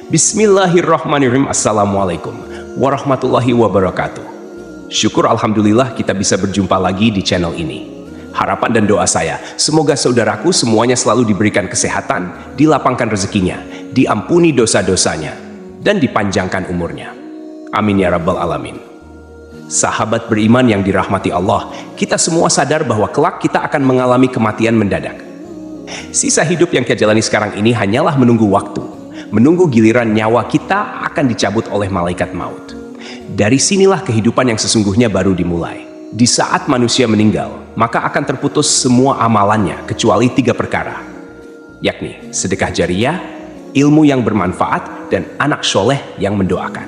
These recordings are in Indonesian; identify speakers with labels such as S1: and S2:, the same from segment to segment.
S1: Bismillahirrahmanirrahim. Assalamualaikum warahmatullahi wabarakatuh. Syukur alhamdulillah kita bisa berjumpa lagi di channel ini. Harapan dan doa saya, semoga saudaraku semuanya selalu diberikan kesehatan, dilapangkan rezekinya, diampuni dosa-dosanya, dan dipanjangkan umurnya. Amin ya rabbal alamin. Sahabat beriman yang dirahmati Allah, kita semua sadar bahwa kelak kita akan mengalami kematian mendadak. Sisa hidup yang kita jalani sekarang ini hanyalah menunggu waktu, menunggu giliran nyawa kita akan dicabut oleh malaikat maut. Dari sinilah kehidupan yang sesungguhnya baru dimulai. Di saat manusia meninggal, maka akan terputus semua amalannya kecuali 3 perkara, yakni sedekah jariyah, ilmu yang bermanfaat, dan anak soleh yang mendoakan.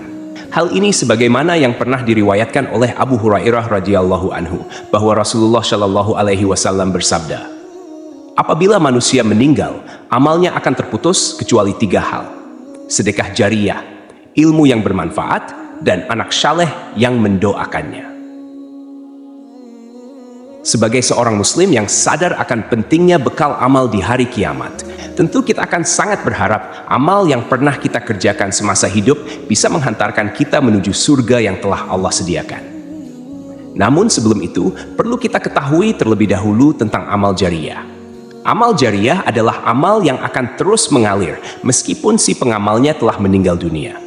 S1: Hal ini sebagaimana yang pernah diriwayatkan oleh Abu Hurairah radhiyallahu anhu bahwa Rasulullah shallallahu alaihi wasallam bersabda, apabila manusia meninggal, amalnya akan terputus kecuali 3 hal. Sedekah jariyah, ilmu yang bermanfaat, dan anak saleh yang mendoakannya. Sebagai seorang muslim yang sadar akan pentingnya bekal amal di hari kiamat, tentu kita akan sangat berharap amal yang pernah kita kerjakan semasa hidup bisa menghantarkan kita menuju surga yang telah Allah sediakan. Namun sebelum itu, perlu kita ketahui terlebih dahulu tentang amal jariyah. Amal jariyah adalah amal yang akan terus mengalir meskipun si pengamalnya telah meninggal dunia.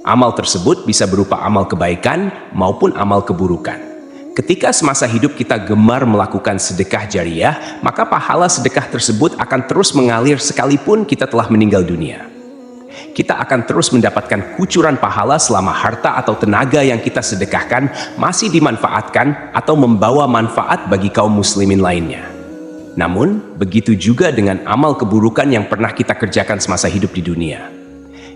S1: Amal tersebut bisa berupa amal kebaikan maupun amal keburukan. Ketika semasa hidup kita gemar melakukan sedekah jariyah, maka pahala sedekah tersebut akan terus mengalir sekalipun kita telah meninggal dunia. Kita akan terus mendapatkan kucuran pahala selama harta atau tenaga yang kita sedekahkan masih dimanfaatkan atau membawa manfaat bagi kaum muslimin lainnya. Namun, begitu juga dengan amal keburukan yang pernah kita kerjakan semasa hidup di dunia.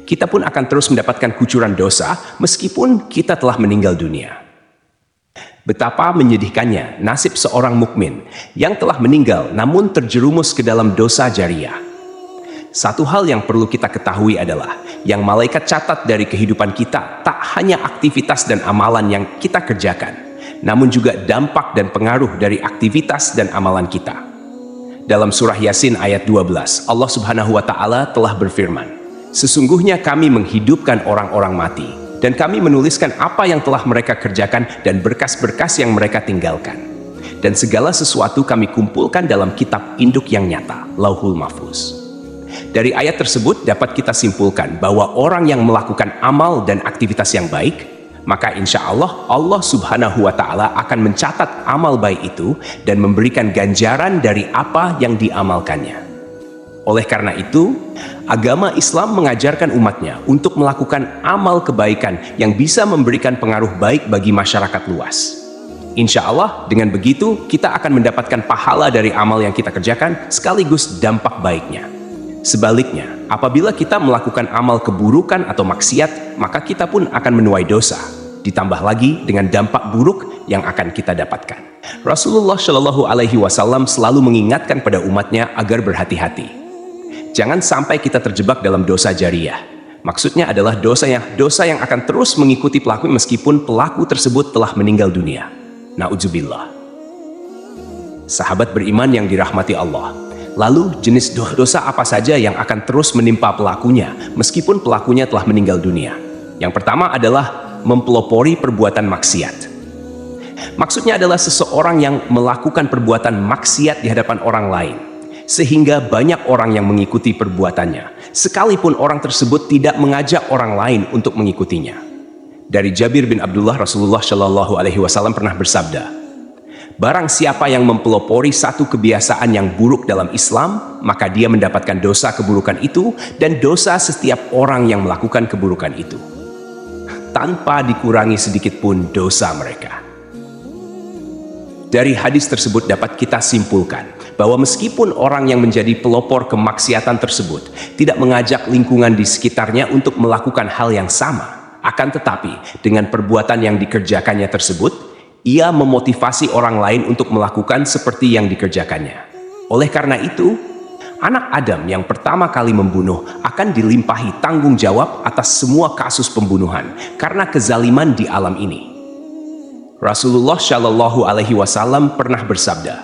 S1: Kita pun akan terus mendapatkan kucuran dosa meskipun kita telah meninggal dunia. Betapa menyedihkannya nasib seorang mukmin yang telah meninggal namun terjerumus ke dalam dosa jariyah. Satu hal yang perlu kita ketahui adalah yang malaikat catat dari kehidupan kita tak hanya aktivitas dan amalan yang kita kerjakan, namun juga dampak dan pengaruh dari aktivitas dan amalan kita. Dalam surah Yasin ayat 12, Allah Subhanahu wa Ta'ala telah berfirman, sesungguhnya kami menghidupkan orang-orang mati, dan kami menuliskan apa yang telah mereka kerjakan dan berkas-berkas yang mereka tinggalkan. Dan segala sesuatu kami kumpulkan dalam kitab induk yang nyata, Lauhul Mahfuz. Dari ayat tersebut dapat kita simpulkan bahwa orang yang melakukan amal dan aktivitas yang baik, maka insya Allah, Allah Subhanahu wa Ta'ala akan mencatat amal baik itu dan memberikan ganjaran dari apa yang diamalkannya. Oleh karena itu, agama Islam mengajarkan umatnya untuk melakukan amal kebaikan yang bisa memberikan pengaruh baik bagi masyarakat luas. Insya Allah, dengan begitu kita akan mendapatkan pahala dari amal yang kita kerjakan sekaligus dampak baiknya. Sebaliknya, apabila kita melakukan amal keburukan atau maksiat, maka kita pun akan menuai dosa. Ditambah lagi dengan dampak buruk yang akan kita dapatkan. Rasulullah Shallallahu Alaihi Wasallam selalu mengingatkan pada umatnya agar berhati-hati. Jangan sampai kita terjebak dalam dosa jariyah. Maksudnya adalah dosa yang akan terus mengikuti pelaku meskipun pelaku tersebut telah meninggal dunia. Na'udzubillah. Sahabat beriman yang dirahmati Allah. Lalu jenis dosa apa saja yang akan terus menimpa pelakunya meskipun pelakunya telah meninggal dunia? Yang pertama adalah mempelopori perbuatan maksiat. Maksudnya adalah seseorang yang melakukan perbuatan maksiat di hadapan orang lain, sehingga banyak orang yang mengikuti perbuatannya, sekalipun orang tersebut tidak mengajak orang lain untuk mengikutinya. Dari Jabir bin Abdullah, Rasulullah Shallallahu Alaihi Wasallam pernah bersabda, barang siapa yang mempelopori satu kebiasaan yang buruk dalam Islam, maka dia mendapatkan dosa keburukan itu dan dosa setiap orang yang melakukan keburukan itu, tanpa dikurangi sedikit pun dosa mereka. Dari hadis tersebut dapat kita simpulkan bahwa meskipun orang yang menjadi pelopor kemaksiatan tersebut tidak mengajak lingkungan di sekitarnya untuk melakukan hal yang sama, akan tetapi dengan perbuatan yang dikerjakannya tersebut, ia memotivasi orang lain untuk melakukan seperti yang dikerjakannya. Oleh karena itu, anak Adam yang pertama kali membunuh akan dilimpahi tanggung jawab atas semua kasus pembunuhan karena kezaliman di alam ini. Rasulullah Shallallahu Alaihi Wasallam pernah bersabda,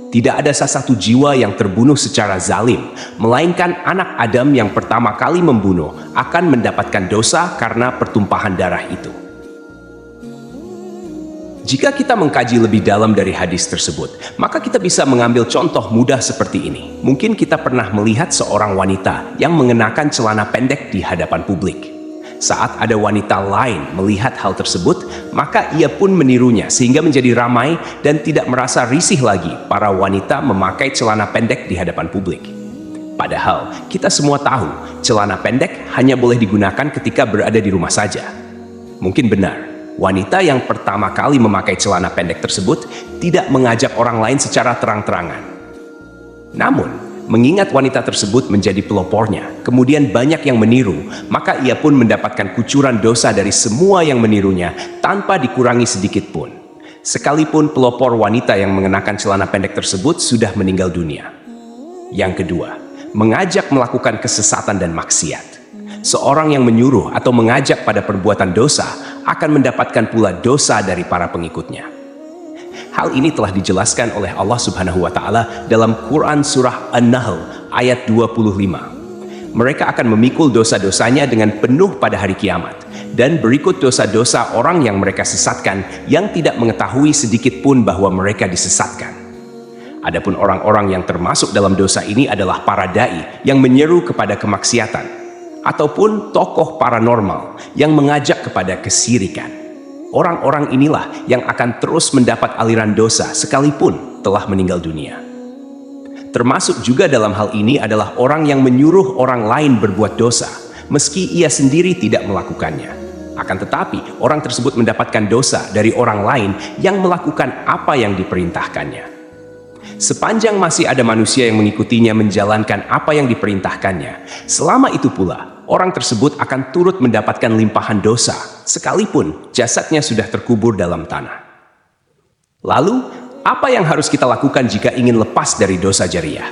S1: tidak ada satu jiwa yang terbunuh secara zalim, melainkan anak Adam yang pertama kali membunuh akan mendapatkan dosa karena pertumpahan darah itu. Jika kita mengkaji lebih dalam dari hadis tersebut, maka kita bisa mengambil contoh mudah seperti ini. Mungkin kita pernah melihat seorang wanita yang mengenakan celana pendek di hadapan publik. Saat ada wanita lain melihat hal tersebut, maka ia pun menirunya sehingga menjadi ramai dan tidak merasa risih lagi para wanita memakai celana pendek di hadapan publik. Padahal kita semua tahu celana pendek hanya boleh digunakan ketika berada di rumah saja. Mungkin benar, wanita yang pertama kali memakai celana pendek tersebut tidak mengajak orang lain secara terang-terangan. Namun, mengingat wanita tersebut menjadi pelopornya, kemudian banyak yang meniru, maka ia pun mendapatkan kucuran dosa dari semua yang menirunya tanpa dikurangi sedikit pun. Sekalipun pelopor wanita yang mengenakan celana pendek tersebut sudah meninggal dunia. Yang kedua, mengajak melakukan kesesatan dan maksiat. Seorang yang menyuruh atau mengajak pada perbuatan dosa akan mendapatkan pula dosa dari para pengikutnya. Hal ini telah dijelaskan oleh Allah Subhanahu wa Ta'ala dalam Quran Surah An-Nahl ayat 25. Mereka akan memikul dosa-dosanya dengan penuh pada hari kiamat, dan berikut dosa-dosa orang yang mereka sesatkan yang tidak mengetahui sedikit pun bahwa mereka disesatkan. Adapun orang-orang yang termasuk dalam dosa ini adalah para dai yang menyeru kepada kemaksiatan, ataupun tokoh paranormal yang mengajak kepada kesirikan. Orang-orang inilah yang akan terus mendapat aliran dosa sekalipun telah meninggal dunia. Termasuk juga dalam hal ini adalah orang yang menyuruh orang lain berbuat dosa, meski ia sendiri tidak melakukannya. Akan tetapi, orang tersebut mendapatkan dosa dari orang lain yang melakukan apa yang diperintahkannya. Sepanjang masih ada manusia yang mengikutinya menjalankan apa yang diperintahkannya, selama itu pula orang tersebut akan turut mendapatkan limpahan dosa, sekalipun jasadnya sudah terkubur dalam tanah. Lalu, apa yang harus kita lakukan jika ingin lepas dari dosa jariah?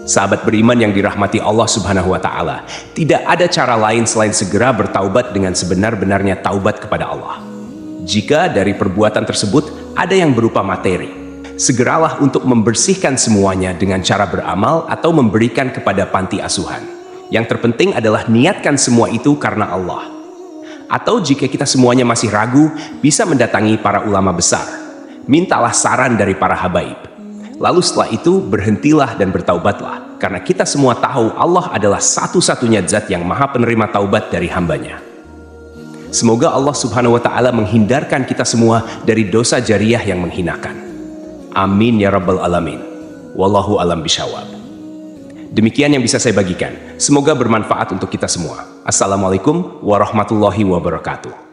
S1: Sahabat beriman yang dirahmati Allah Subhanahu wa Ta'ala, tidak ada cara lain selain segera bertaubat dengan sebenar-benarnya taubat kepada Allah. Jika dari perbuatan tersebut ada yang berupa materi, segeralah untuk membersihkan semuanya dengan cara beramal atau memberikan kepada panti asuhan. Yang terpenting adalah niatkan semua itu karena Allah. Atau jika kita semuanya masih ragu, bisa mendatangi para ulama besar. Mintalah saran dari para habaib. Lalu setelah itu berhentilah dan bertaubatlah. Karena kita semua tahu Allah adalah satu-satunya zat yang maha penerima taubat dari hambanya. Semoga Allah Subhanahu wa Ta'ala menghindarkan kita semua dari dosa jariah yang menghinakan. Amin ya rabbal alamin. Wallahu alam bishawab. Demikian yang bisa saya bagikan. Semoga bermanfaat untuk kita semua. Assalamualaikum warahmatullahi wabarakatuh.